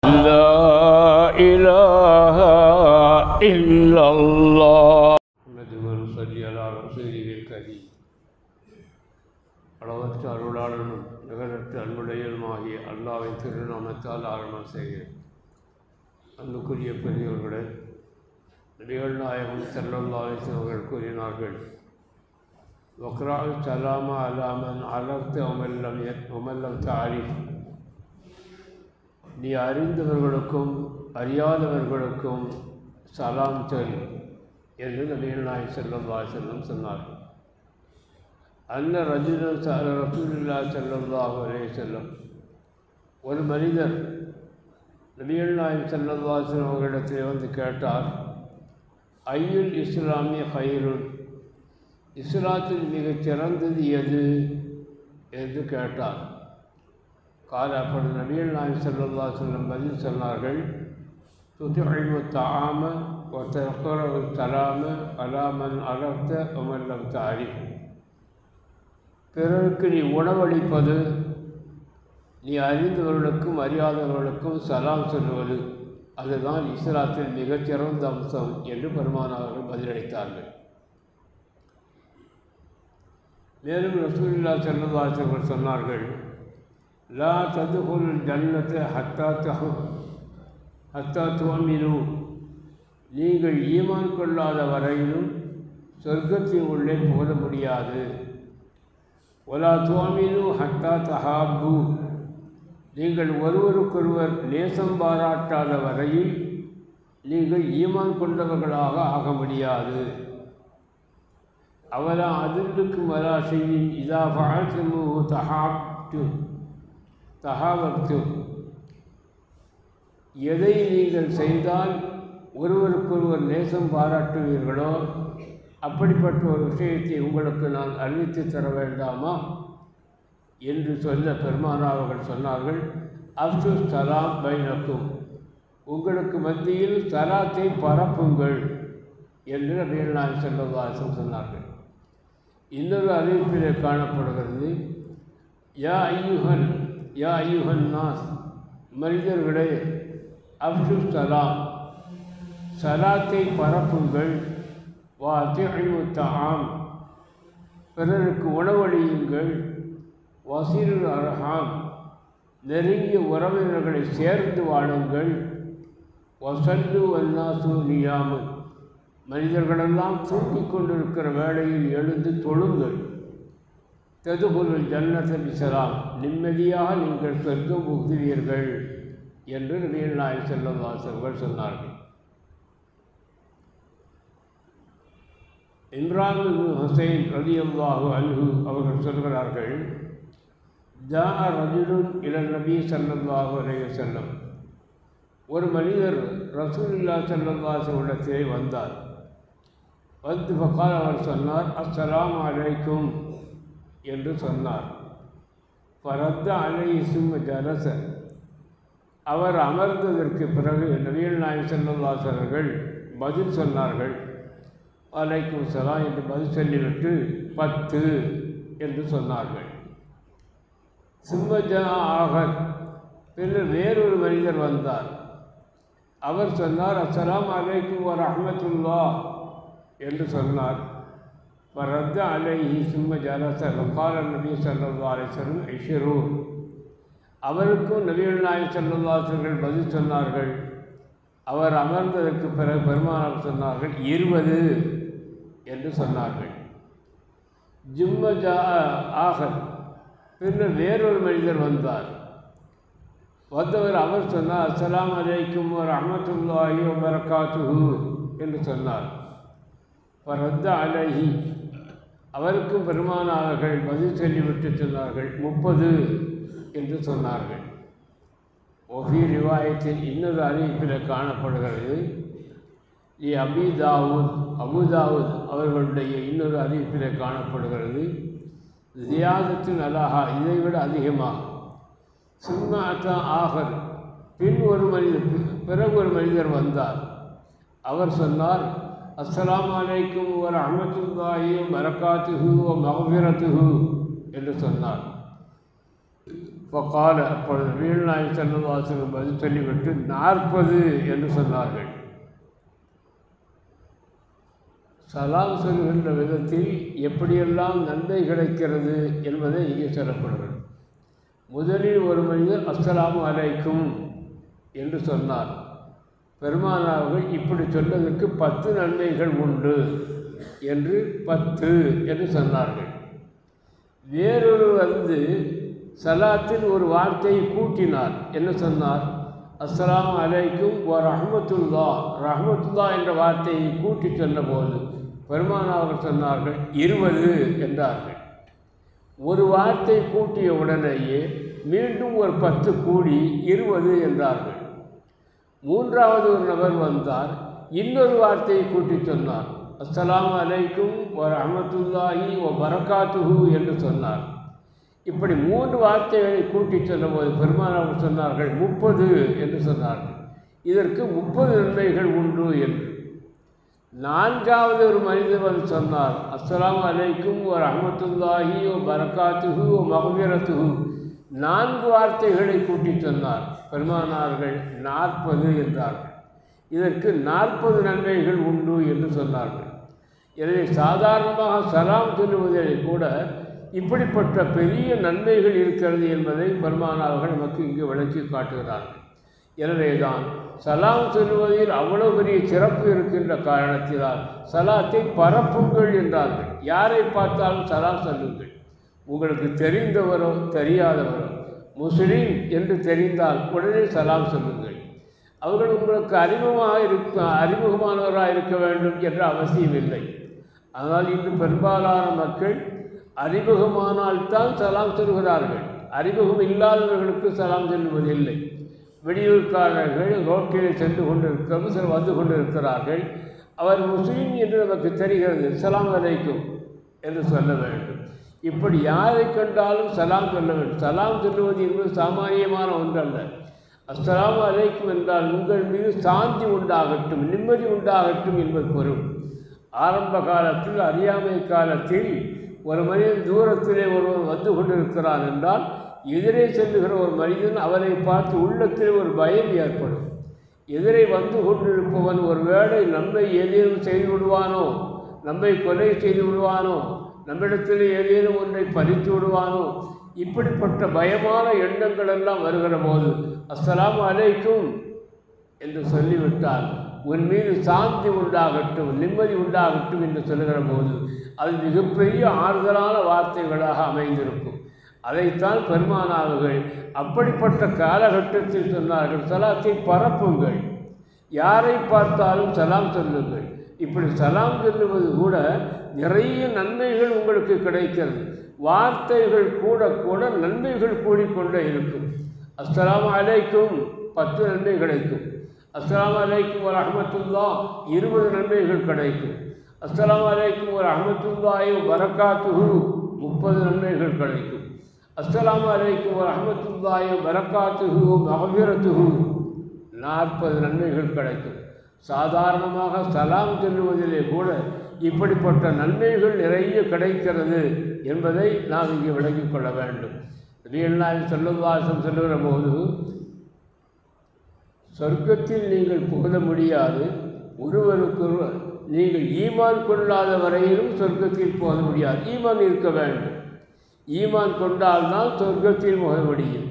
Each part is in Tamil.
لا إله إلا الله نحمده ونصلي على رسوله الكريم அளவற்ற அருளாளனும் நிகழற்ற அன்புடையனுமாகிய அல்லாஹ்வின் திருநாமத்தால் ஆரம்பம் செய்கிறேன். அன்புக்குரிய பெரியவர்களே, நபிகள் நாயகம் ஸல்லல்லாஹு அலைஹி வஸல்லம் அவர்கள் கூறினார்கள், வக்ராஉ ஸலாம அலா மன் அரஃப்த வமல்லம் தஅரிஃப். நீ அறிந்தவர்களுக்கும் அறியாதவர்களுக்கும் சலாம் சொல் என்று நபிகள் நாயகம் ஸல்லல்லாஹு அலைஹி வஸல்லம் சொன்னார்கள். அன்ன ரஜுலன் சஅல ரசூலுல்லாஹி ஸல்லல்லாஹு அலைஹி வஸல்லம், ஒரு மனிதர் நபிகள் நாயகம் ஸல்லல்லாஹு அலைஹி வஸல்லம் அவர்களிடத்தில் வந்து கேட்டார், ஐயுல் இஸ்லாமி ஹைருன், இஸ்லாத்தில் மிகச் சிறந்தது எது என்று கேட்டார். கால, அப்பொழுது நபிகள் நாயகம் ஸல்லல்லாஹு அலைஹி வஸல்லம் பதில் சொன்னார்கள், துத்இமு தஆம வ தக்ரஉ ஸலாம அலா மன் அரஃப்த வ மன் லம் தஅரிஃப். பிறருக்கு நீ உணவளிப்பது, நீ அறிந்தவர்களுக்கும் அறியாதவர்களுக்கும் சலாம் சொல்லுவது, அதுதான் இஸ்லாத்தில் மிகச்சிறந்த அம்சம் என்று பெருமானார்கள் பதிலளித்தார்கள். மேலும் ரசூலுல்லாஹி ஸல்லல்லாஹு அலைஹி வஸல்லம் சொன்னார்கள், லா ததுகுலுல் ஜன்னத ஹத்தா துஅமினு, நீங்கள் ஈமான் கொள்ளாத வரையிலும் சொர்க்கத்தின் உள்ளே போக முடியாது. வலா துஅமினு ஹத்தா தஹாப்பு, நீங்கள் ஒருவருக்கொருவர் நேசம் பாராட்டாத வரையில் நீங்கள் ஈமான் கொண்டவர்களாக ஆக முடியாது. அவலா அதுல்லுக்கும் வலா ஷைஇன் இதா ஃபஅல்துமுஹு தஹாபப்தும், எதை நீங்கள் செய்தால் ஒருவருக்கொருவர் நேசம் பாராட்டுவீர்களோ அப்படிப்பட்ட ஒரு விஷயத்தை உங்களுக்கு நான் அறிவித்து தர வேண்டாமா என்று சொல்ல பெருமானார் அவர்கள் சொன்னார்கள், அஃஷு ஸலாம் பைனக்கும், உங்களுக்கு மத்தியில் சலாத்தை பரப்புங்கள் என்று நபிகள் நாயகம் ஸல்லல்லாஹு அலைஹி வஸல்லம் சொன்னார்கள். இன்னொரு அறிவிப்பிலே காணப்படுகிறது, யா ஐயுஹன் நாஸ், மனிதர்களே, அஃஷு ஸலாம், சலாத்தை பரப்புங்கள், வா அத்இமு தஆம், பிறருக்கு உணவளியுங்கள், வஸீலுல் அர்ஹாம், நெருங்கிய உறவினர்களை சேர்ந்து வாழுங்கள், வஸல்லு வன்னாசு நியாமுன், மனிதர்களெல்லாம் தூங்கிக் கொண்டிருக்கிற வேளையில் எழுந்து தொழுங்கள், ததுகுலுல் ஜன்னத பிஸலாம், நிம்மதியாக நீங்கள் சொர்க்கம் புகுவீர்கள் என்று நபிகள் நாயகம் ஸல்லல்லாஹு அலைஹி வஸல்லம் சொன்னார்கள். இம்ரான் இப்னு ஹுசைன் ரலியல்லாஹு அன்ஹு அவர்கள் சொல்கிறார்கள், ஜாஅ ரஜுலுன் இலன் நபி ஸல்லல்லாஹு அலைஹி வஸல்லம், ஒரு மனிதர் ரசூலுல்லாஹி ஸல்லல்லாஹு அலைஹி வஸல்லம் வந்தார். வந்து ஃபகால, அவர் சொன்னார், அஸ்ஸலாமு அலைக்கும் என்று சொன்னார். ஃபரத்த அலைஹி சும்ம ஜலஸ, அவர் அமர்ந்ததற்கு பிறகு நபிகள் நாயகம் ஸல்லல்லாஹு அலைஹி வஸல்லம் அவர்கள் பதில் சொன்னார்கள், அலைக்கும் சலாம் என்று பதில் சொல்லிவிட்டு 10 என்று சொன்னார்கள். சும்மஜா ஆகர், பின்னர் வேறொரு மனிதர் வந்தார். அவர் சொன்னார், அஸ்ஸலாமு அலைக்கும் வ ரஹ்மத்துல்லாஹ் என்று சொன்னார். ஃபரத்த அலைஹி சும்ம ஜலஸ வகால நபி ஸல்லல்லாஹு அலைஹி வஸல்லம் 20, அவருக்கும் நபிகள் நாயகம் ஸல்லல்லாஹு அலைஹி வஸல்லம் பதில் சொன்னார்கள். அவர் அமர்ந்ததற்கு பிறகு பெருமானார் சொன்னார்கள், 20 என்று சொன்னார்கள். ஜும்மஜா ஆகர், பின்னர் வேறொரு மனிதர் வந்தார். வந்தவர் அவர் சொன்னார், அஸ்ஸலாமு அலைக்கும் வ ரஹ்மத்துல்லாஹி வ பரக்காத்துஹு என்று சொன்னார். ஃபரத்த அலைஹி, அவருக்கும் பெருமானார்கள் பதில் சொல்லிவிட்டு சொன்னார்கள், 30 என்று சொன்னார்கள். ஒஃபி ரிவாயத்தில் இன்னொரு அறிவிப்பில் காணப்படுகிறது, அபு தாவூத் அவர்களுடைய இன்னொரு அறிவிப்பில் காணப்படுகிறது, ஜியாதத்தின் அலாஹா, இதைவிட அதிகமாக. சும்மாத்தா ஆகர், பிறகு ஒரு மனிதர் வந்தார். அவர் சொன்னார், அஸ்ஸலாமு அலைக்கும் வ ரஹ்மத்துல்லாஹி வ பரக்காத்துஹு வ மக்ஃபிரத்துஹு என்று சொன்னார். ஃபகால அப்பொழுது நபிகள் நாயகம் ஸல்லல்லாஹு அலைஹி வஸல்லம் பதில் சொல்லிவிட்டு 40 என்று சொன்னார்கள். சலாம் சொல்கின்ற விதத்தில் எப்படியெல்லாம் நன்மை கிடைக்கிறது என்பதை இங்கே சொல்லப்படுகிறது. முதலில் ஒரு மனிதர் அஸ்ஸலாமு அலைக்கும் என்று சொன்னார். பெருமானார்கள் இப்படி சொன்னதற்கு 10 நன்மைகள் உண்டு என்று 10 என்று சொன்னார்கள். வேறொரு சலாத்தில் ஒரு வார்த்தையை கூட்டினார். என்ன சொன்னார்? அஸ்ஸலாமு அலைக்கும் வ ரஹ்மத்துல்லா என்ற வார்த்தையை கூட்டி சொன்னபோது பெருமானார்கள் சொன்னார்கள் 20 என்றார்கள். ஒரு வார்த்தை கூட்டிய உடனேயே மீண்டும் ஒரு 10 கூடி 20 என்றார்கள். மூன்றாவது ஒரு நபர் வந்தார், இன்னொரு வார்த்தையை கூட்டி சொன்னார். அஸ்ஸலாமு அலைக்கும் வ ரஹ்மத்துல்லாஹி வ பரகாத்துஹு என்று சொன்னார். இப்படி 3 வார்த்தைகளை கூட்டி சொன்னபோது பெருமானார்கள் சொன்னார்கள் 30 என்று சொன்னார்கள். இதற்கு 30 நன்மைகள் உண்டு என்று. நான்காவது ஒரு மனிதர் சொன்னார், அஸ்ஸலாமு அலைக்கும் வ ரஹ்மத்துல்லாஹி வ பரகாத்துஹு வ மக்ஃபிரத்துஹு. 4 வார்த்தைகளை கூட்டி சொன்னார். பெருமானார்கள் 40 என்றார்கள். இதற்கு 40 நன்மைகள் உண்டு என்று சொன்னார்கள். எனவே சாதாரணமாக சலாம் சொல்லுவதிலே கூட இப்படிப்பட்ட பெரிய நன்மைகள் இருக்கிறது என்பதை பெருமானார்கள் நமக்கு இங்கு விளக்கி காட்டுகிறார்கள். எனவேதான் சலாம் சொல்லுவதில் அவ்வளவு பெரிய சிறப்பு இருக்கின்ற காரணத்தினால் சலாத்தை பரப்புங்கள் என்றார்கள். யாரை பார்த்தாலும் சலாம் சொல்லுங்கள். உங்களுக்கு தெரிந்தவரோ தெரியாதவரோ முஸ்லீம் என்று தெரிந்தால் உடனே சலாம் சொல்லுங்கள். அவர்கள் உங்களுக்கு அறிமுகமானவராக இருக்க வேண்டும் என்ற அவசியம் இல்லை. ஆனால் இன்று பெரும்பாலான மக்கள் அறிமுகமானால்தான் சலாம் சொல்கிறார்கள். அறிமுகம் இல்லாதவர்களுக்கு சலாம் சொல்லுவதில்லை. வெளியூர்காரர்கள் ரோட்டிலே சென்று கொண்டிருக்கிறோம், சிலர் வந்து கொண்டிருக்கிறார்கள். அவர் முஸ்லீம் என்று நமக்கு தெரிகிறது, சலாம் அலைக்கும் என்று சொல்ல வேண்டும். இப்படி யாரை கண்டாலும் சலாம் சொல்ல வேண்டும். சலாம் சொல்லுவது என்பது சாமானியமான ஒன்றல்ல. அஸ்ஸலாமு அலைக்கும் என்றால் உங்கள் மீது சாந்தி உண்டாகட்டும், நிம்மதி உண்டாகட்டும் என்பது பொருள். ஆரம்ப காலத்தில், அறியாமை காலத்தில் ஒரு மனிதன் தூரத்திலே ஒருவன் வந்து கொண்டிருக்கிறான் என்றால் எதிரே செல்லுகிற ஒரு மனிதன் அவரை பார்த்து உள்ளத்திலே ஒரு பயம் ஏற்படும். எதிரே வந்து கொண்டிருப்பவன் ஒரு வேளை நம்மை ஏதேனும் செய்து விடுவானோ, நம்மை கொலை செய்து விடுவானோ, நம்மிடத்தில் ஏதேனும் ஒன்றை பறித்து விடுவானோ, இப்படிப்பட்ட பயமான எண்ணங்கள் எல்லாம் வருகிற போது அஸ்ஸலாமு அலைக்கும் என்று சொல்லிவிட்டால் உன் மீது சாந்தி உண்டாகட்டும், நிம்மதி உண்டாகட்டும் என்று சொல்லுகிற போது அது மிகப்பெரிய ஆறுதலான வார்த்தைகளாக அமைந்திருக்கும். அதைத்தான் பெருமானார்கள் அப்படிப்பட்ட காலகட்டத்தில் சொன்னார்கள், சலாத்தை பரப்புங்கள், யாரை பார்த்தாலும் சலாம் சொல்லுங்கள். இப்படி சலாம் சொல்லுவது கூட நிறைய நன்மைகள் உங்களுக்கு கிடைக்கிறது. வார்த்தைகள் கூட கூட நன்மைகள் கூடிக்கொண்டே இருக்கும். அஸ்ஸலாமு அலைக்கும் 10 நன்மை கிடைக்கும். அஸ்ஸலாமு அலைக்கும் வ ரஹ்மத்துல்லாஹ் 20 நன்மைகள் கிடைக்கும். அஸ்ஸலாமு அலைக்கும் வ ரஹ்மத்துல்லாஹி வ பரகாத்துஹு 30 நன்மைகள் கிடைக்கும். அஸ்ஸலாமு அலைக்கும் வ ரஹ்மத்துல்லாஹி வ பரகாத்துஹு வ மக்ஃபிரத்துஹு 40 நன்மைகள் கிடைக்கும். சாதாரணமாக சலாம் சொல்லுவதிலே கூட இப்படிப்பட்ட நன்மைகள் நிறைய கிடைக்கிறது என்பதை நாம் இங்கே விளங்கிக் கொள்ள வேண்டும். நபிகள் நாயகம் ஸல்லல்லாஹு அலைஹி வஸல்லம் சொல்லுகிற போது, சொர்க்கத்தில் நீங்கள் புகழ முடியாது, ஒருவருக்கொருவர் நீங்கள் ஈமான் கொள்ளாத வரையிலும் சொர்க்கத்தில் போக முடியாது. ஈமான் இருக்க வேண்டும். ஈமான் கொண்டால்தான் சொர்க்கத்தில் போக முடியும்.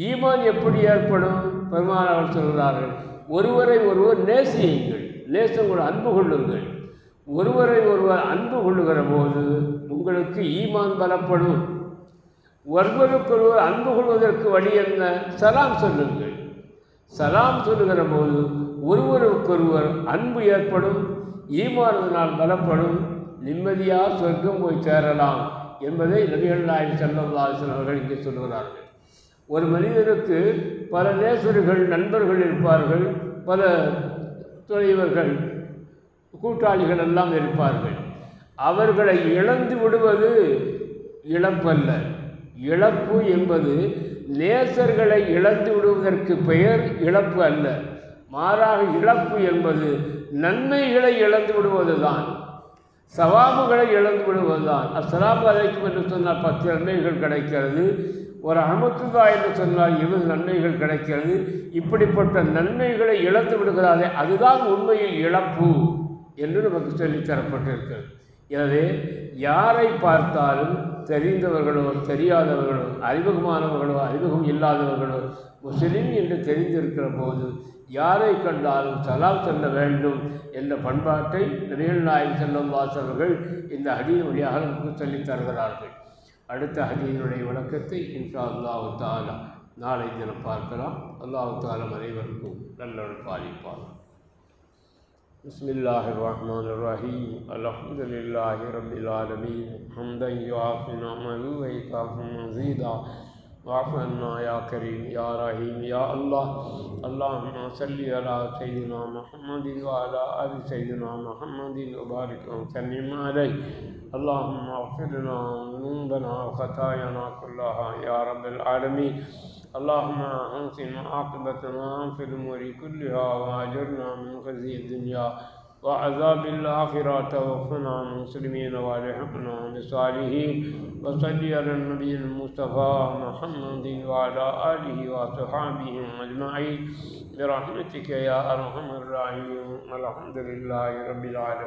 ஈமான் எப்படி ஏற்படும்? பெருமானார் சொல்கிறார்கள், ஒருவரை ஒருவர் நேசியுங்கள், நேசம் கூட அன்பு கொள்ளுங்கள். ஒருவரை ஒருவர் அன்பு கொள்ளுகிற போது உங்களுக்கு ஈமான் பலப்படும். ஒருவருக்கொருவர் அன்பு கொள்வதற்கு வழி என்ன? சலாம் சொல்லுங்கள். சலாம் சொல்லுகிற போது ஒருவருக்கொருவர் அன்பு ஏற்படும், ஈமானினால் பலப்படும், நிம்மதியாக சொர்க்கம் போய் சேரலாம் என்பதை நபிகள் நாயகம் ஸல்லல்லாஹு அலைஹி வஸல்லம் அவர்கள் இங்கே சொல்கிறார்கள். ஒரு மனிதனுக்கு பல நேசர்கள், நண்பர்கள் இருப்பார்கள், பல துணைவர்கள், கூட்டாளிகள் எல்லாம் இருப்பார்கள். அவர்களை இழந்து விடுவது இழப்பல்ல. இழப்பு என்பது நேசர்களை இழந்து விடுவதற்கு பெயர் இழப்பு அல்ல. மாறாக இழப்பு என்பது நன்மைகளை இழந்து விடுவதுதான், சவாபுகளை இழந்து விடுவதுதான். அஸ்ஸலாமு அலைக்கும் என்று சொன்னால் 10 நன்மைகள் கிடைக்கிறது. ஒரு ரஹ்மத்துல்லாஹ் என்று சொன்னால் 20 நன்மைகள் கிடைக்கிறது. இப்படிப்பட்ட நன்மைகளை இழந்து விடுகிறாரே, அதுதான் உண்மையில் இழப்பு என்று நமக்கு சொல்லித்தரப்பட்டிருக்கிறது. எனவே யாரை பார்த்தாலும் தெரிந்தவர்களோ தெரியாதவர்களோ அறிமுகமானவர்களோ அறிமுகம் இல்லாதவர்களோ முஸ்லிம் என்று தெரிந்திருக்கிற போது யாரை கண்டாலும் சலாம் சொல்ல வேண்டும் என்ற பண்பாட்டை நபிகள் நாயகம் ஸல்லல்லாஹு அலைஹி வஸல்லம் அவர்கள் இந்த ஹதீஸ் வழியாக நமக்கு சொல்லித் தருகிறார்கள். அடுத்த ஹதீஸுடைய விளக்கத்தை இன்ஷா அல்லாஹ் தஆலா நாளை தினம் பார்க்கலாம். அல்லாஹ் தஆலா அனைவருக்கும் நல்லருள் பாலிப்பார். பிஸ்மில்லாஹிர் ரஹ்மானிர் ரஹீம். அல்ஹம்துலில்லாஹி ரப்பில் ஆலமீன். ஹம்தன் யுஆஃபி நிஅமஹு வ யுகாஃபி மஸீதா. واعف عنا يا كريم يا رحيم يا الله. اللهم صل على سيدنا محمد وعلى آل سيدنا محمد وبارك وسلم عليه. اللهم اغفر لنا ذنوبنا وخطايانا كلها يا رب العالمين. اللهم احسن عاقبتنا في الامور كلها واجرنا من خزي الدنيا وعذاب الآخرة. توفنا مسلمين والحقنا بالصالحين. وصل على النبي المصطفى محمد وعلى آله وصحبه أجمعين برحمتك يا أرحم الراحمين. الحمد لله رب العالمين.